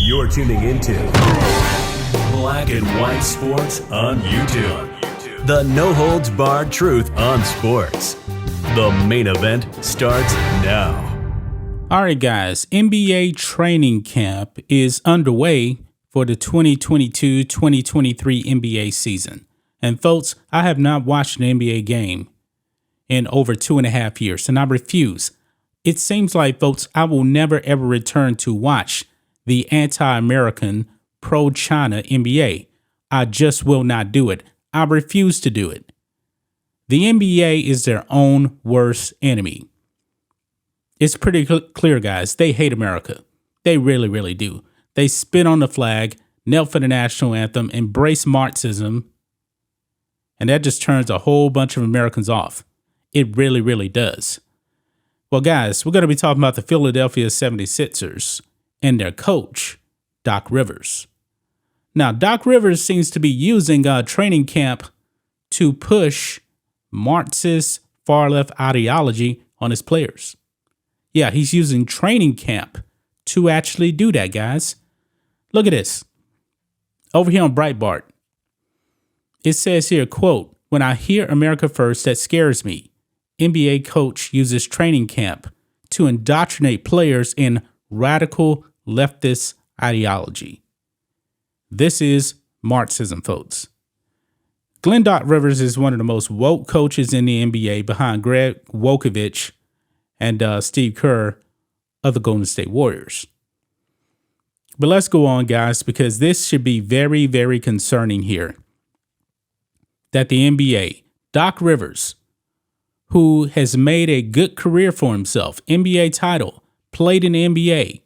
You're tuning into Black and White Sports on YouTube. The no-holds-barred truth on sports. The main event starts now. All right, guys. NBA training camp is underway for the 2022-2023 NBA season. And folks, I have not watched an NBA game in over 2.5 years, and I refuse. It seems like, folks, I will never ever return to watch the anti-American, pro-China NBA. I just will not do it. I refuse to do it. The NBA is their own worst enemy. It's pretty clear, guys. They hate America. They really, really do. They spit on the flag, kneel for the national anthem, embrace Marxism, and that just turns a whole bunch of Americans off. It really, really does. Well, guys, we're going to be talking about the Philadelphia 76ers and their coach, Doc Rivers. Now, Doc Rivers seems to be using training camp to push Marxist far-left ideology on his players. Yeah, he's using training camp to actually do that, guys. Look at this. Over here on Breitbart, it says here, quote, "When I hear America First, that scares me. NBA coach uses training camp to indoctrinate players in radical leftist ideology." This is Marxism, folks. Glenn Doc Rivers is one of the most woke coaches in the NBA behind Greg Wokovich and Steve Kerr of the Golden State Warriors. But let's go on, guys, because this should be very, very concerning here. That the NBA, Doc Rivers, who has made a good career for himself, NBA title, played in the NBA,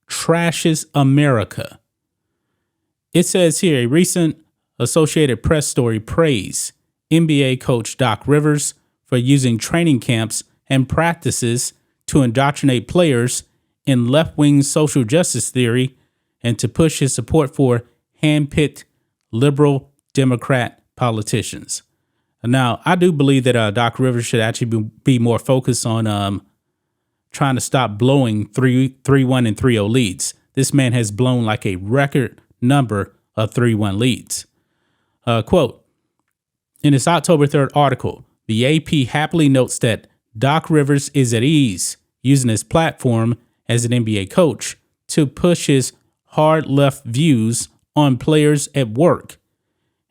trashes America. It says here, a recent Associated Press story praised NBA coach Doc Rivers for using training camps and practices to indoctrinate players in left-wing social justice theory and to push his support for hand-picked liberal Democrat politicians. Now, I do believe that Doc Rivers should actually be more focused on trying to stop blowing 3-1 and 3-0 leads. This man has blown like a record number of 3-1 leads. Quote, in his October 3rd article, the AP happily notes that Doc Rivers is at ease using his platform as an NBA coach to push his hard left views on players at work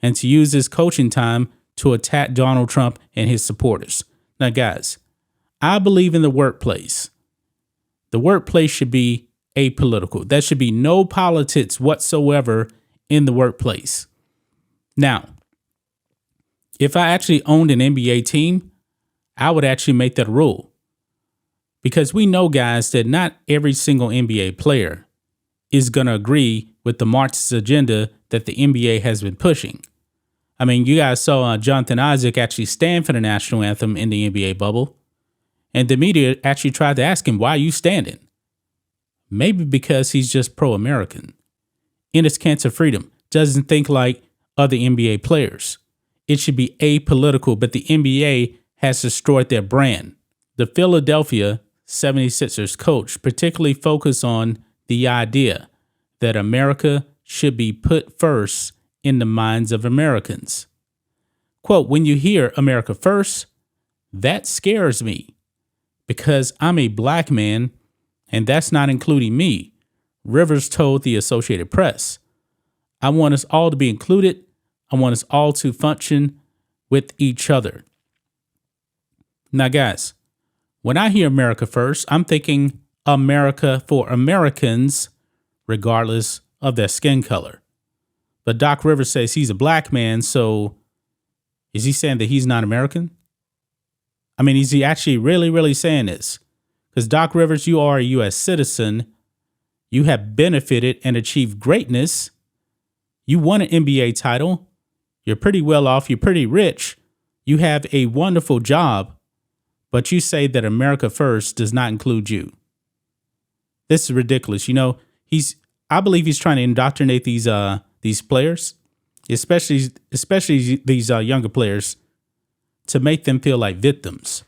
and to use his coaching time to attack Donald Trump and his supporters. Now, guys, I believe in the workplace. The workplace should be apolitical. There should be no politics whatsoever in the workplace. Now, if I actually owned an NBA team, I would actually make that a rule. Because we know, guys, that not every single NBA player is going to agree with the Marxist agenda that the NBA has been pushing. I mean, you guys saw Jonathan Isaac actually stand for the national anthem in the NBA bubble. And the media actually tried to ask him, why are you standing? Maybe because he's just pro-American. In his cancer freedom, doesn't think like other NBA players. It should be apolitical, but the NBA has destroyed their brand. The Philadelphia 76ers coach particularly focused on the idea that America should be put first in the minds of Americans. Quote, when you hear America First, that scares me because I'm a black man and that's not including me, Rivers told the Associated Press. I want us all to be included. I want us all to function with each other. Now, guys, when I hear America First, I'm thinking America for Americans, regardless of their skin color. But Doc Rivers says he's a black man, so is he saying that he's not American? I mean, is he actually really, really saying this? Because Doc Rivers, you are a U.S. citizen. You have benefited and achieved greatness. You won an NBA title. You're pretty well off. You're pretty rich. You have a wonderful job. But you say that America First does not include you. This is ridiculous. You know, I believe he's trying to indoctrinate these players, especially these younger players, to make them feel like victims.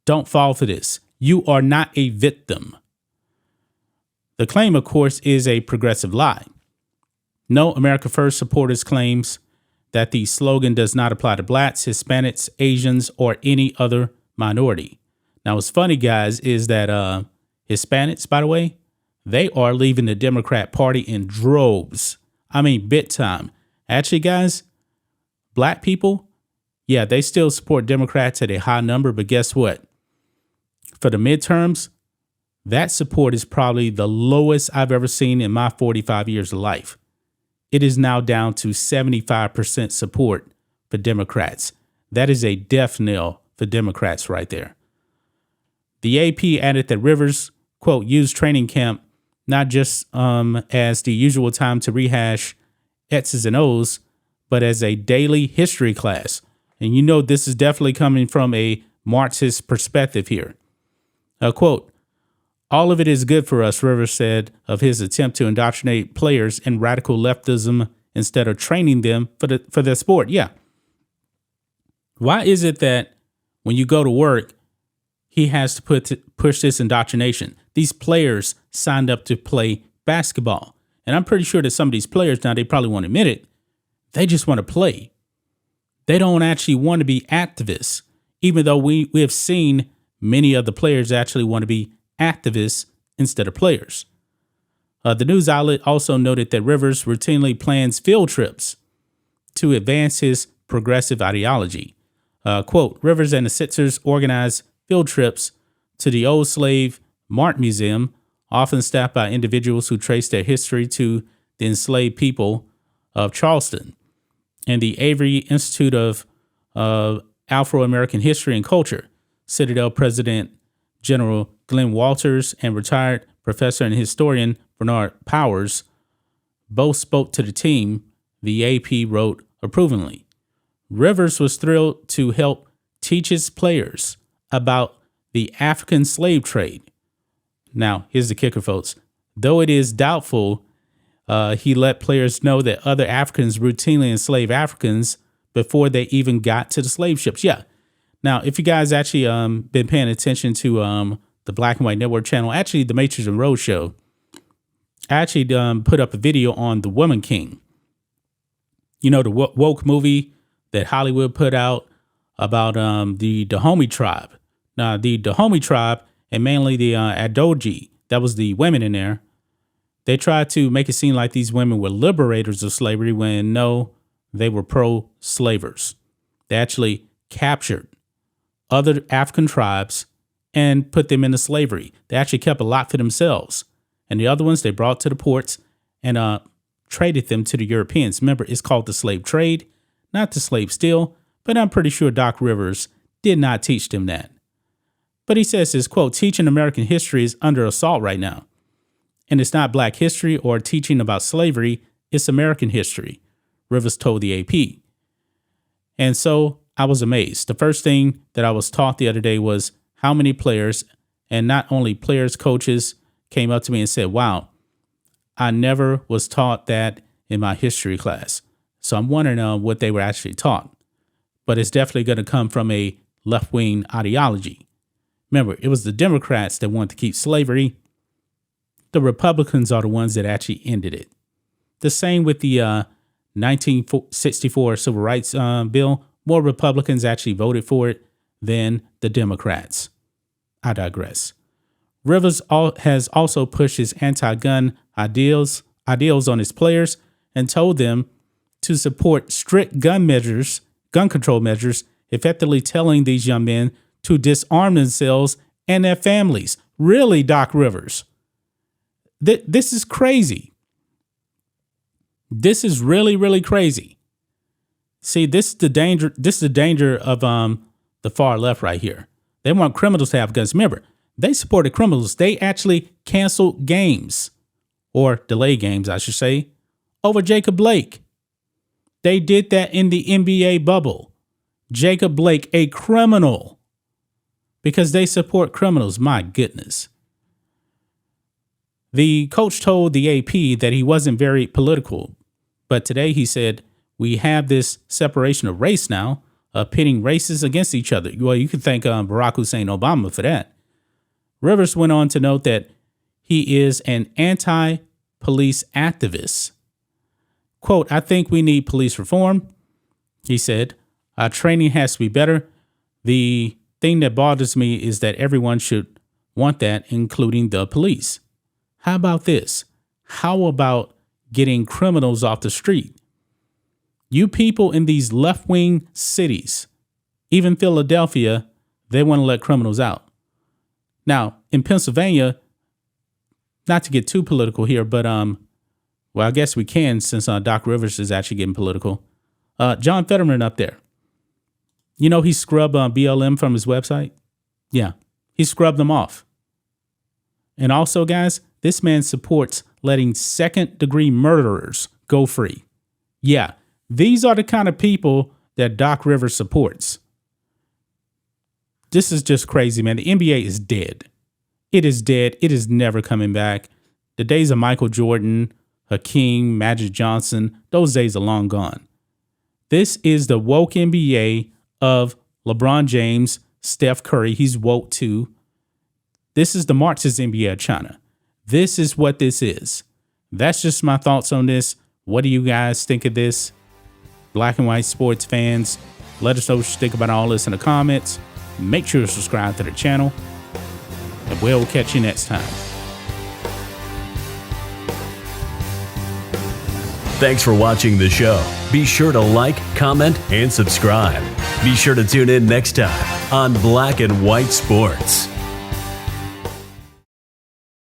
Don't fall for this. You are not a victim. The claim, of course, is a progressive lie. No America First supporters claims that the slogan does not apply to blacks, Hispanics, Asians, or any other minority. Now, what's funny, guys, is that Hispanics, by the way, they are leaving the Democrat Party in droves. I mean, big time. Actually, guys, black people, yeah, they still support Democrats at a high number, but guess what? For the midterms, that support is probably the lowest I've ever seen in my 45 years of life. It is now down to 75% support for Democrats. That is a death knell for Democrats right there. The AP added that Rivers, quote, used training camp not just as the usual time to rehash X's and O's, but as a daily history class. And you know this is definitely coming from a Marxist perspective here. Quote, all of it is good for us, Rivers said of his attempt to indoctrinate players in radical leftism instead of training them for their sport. Yeah. Why is it that when you go to work, he has to push this indoctrination? These players signed up to play basketball. And I'm pretty sure that some of these players now, they probably won't admit it. They just want to play. They don't actually want to be activists, even though we have seen many of the players actually want to be activists instead of players. The news outlet also noted that Rivers routinely plans field trips to advance his progressive ideology. Quote, Rivers and the Sixers organize field trips to the Old Slave Mart Museum, often staffed by individuals who trace their history to the enslaved people of Charleston, and the Avery Institute of Afro-American History and Culture. Citadel President General Glenn Walters and retired professor and historian Bernard Powers both spoke to the team, the AP wrote approvingly. Rivers was thrilled to help teach his players about the African slave trade. Now, here's the kicker, folks. Though it is doubtful, he let players know that other Africans routinely enslaved Africans before they even got to the slave ships. Yeah. Now, if you guys actually been paying attention to the Black and White Network channel, actually the Matrix and Rose show, I actually put up a video on the Woman King. You know, the woke movie that Hollywood put out about the Dahomey tribe. Now, the Dahomey tribe, and mainly the Adoji, that was the women in there, they tried to make it seem like these women were liberators of slavery when no, they were pro-slavers. They actually captured other African tribes and put them into slavery. They actually kept a lot for themselves. And the other ones they brought to the ports and traded them to the Europeans. Remember, it's called the slave trade, not the slave steal. But I'm pretty sure Doc Rivers did not teach them that. But he says his, quote, teaching American history is under assault right now. And it's not black history or teaching about slavery. It's American history, Rivers told the AP. And so I was amazed. The first thing that I was taught the other day was how many players, and not only players, coaches, came up to me and said, wow, I never was taught that in my history class. So I'm wondering what they were actually taught. But it's definitely going to come from a left-wing ideology. Remember, it was the Democrats that wanted to keep slavery. The Republicans are the ones that actually ended it. The same with the 1964 Civil Rights Bill. More Republicans actually voted for it than the Democrats. I digress. Rivers has also pushed his anti-gun ideals on his players and told them to support strict gun control measures, effectively telling these young men to disarm themselves and their families. Really, Doc Rivers? This is crazy. This is really, really crazy. See, this is the danger. This is the danger of the far left right here. They want criminals to have guns. Remember, they supported criminals. They actually canceled games, or delayed games, I should say, over Jacob Blake. They did that in the NBA bubble. Jacob Blake, a criminal, because they support criminals. My goodness. The coach told the AP that he wasn't very political, but today he said, we have this separation of race now, pitting races against each other. Well, you could thank Barack Hussein Obama for that. Rivers went on to note that He is an anti-police activist. Quote, I think we need police reform. He said, our training has to be better. The thing that bothers me is that everyone should want that, including the police. How about this? How about getting criminals off the street? You people in these left-wing cities, even Philadelphia, they want to let criminals out. Now, in Pennsylvania, not to get too political here, but well, I guess we can since Doc Rivers is actually getting political. John Fetterman up there. You know he scrubbed BLM from his website? Yeah, he scrubbed them off. And also, guys, this man supports letting second-degree murderers go free. Yeah, these are the kind of people that Doc Rivers supports. This is just crazy, man. The NBA is dead. It is dead. It is never coming back. The days of Michael Jordan, Hakeem, Magic Johnson, those days are long gone. This is the woke NBA of LeBron James, Steph Curry. He's woke too. This is the Marxist NBA of China. This is what this is. That's just my thoughts on this. What do you guys think of this? Black and white sports fans, let us know what you think about all this in the comments. Make sure to subscribe to the channel, and we'll catch you next time. Thanks for watching the show. Be sure to like, comment, and subscribe. Be sure to tune in next time on Black and White Sports.